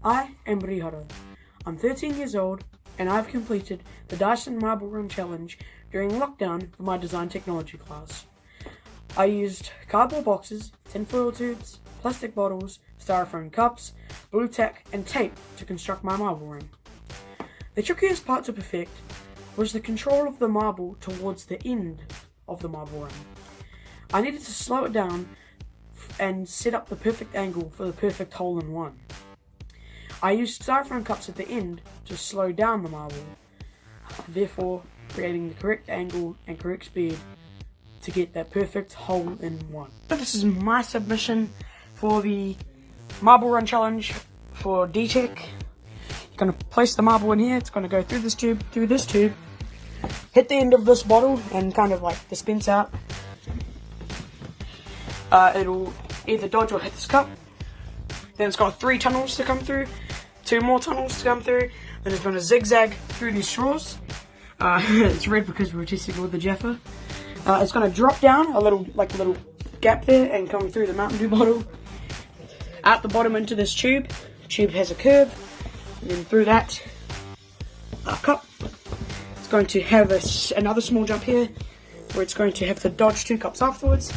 I am Rihara. I'm 13 years old and I've completed the Dyson Marble Run challenge during lockdown for my design technology class. I used cardboard boxes, tinfoil tubes, plastic bottles, styrofoam cups, blue tack and tape to construct my marble run. The trickiest part to perfect was the control of the marble towards the end of the marble run. I needed to slow it down and set up the perfect angle for the perfect hole-in-one. I used styrofoam cups at the end to slow down the marble, therefore creating the correct angle and correct speed to get that perfect hole-in-one. So this is my submission for the Marble Run challenge for 9Dtech. You're going to place the marble in here, it's going to go through this tube, hit the end of this bottle and kind of like dispense out. It'll either dodge or hit this cup. Then it's got 3 tunnels to come through, 2 more tunnels to come through, then it's going to zigzag through these straws. It's red because we're testing with the Jaffa. It's going to drop down a little gap there and come through the Mountain Dew bottle, out the bottom into this tube. The tube has a curve, and then through that cup. It's going to have another small jump here, where it's going to have to dodge 2 cups afterwards.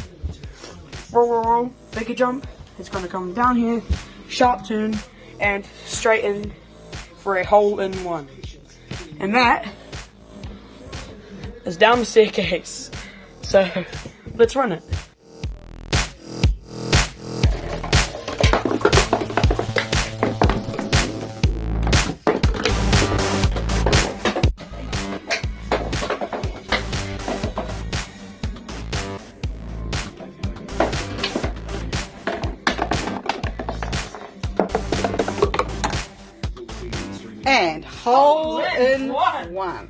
Roll, bigger jump. It's going to come down here, sharp turn, and straight in for a hole-in-one. And that is down the staircase. So, let's run it. And hole in one.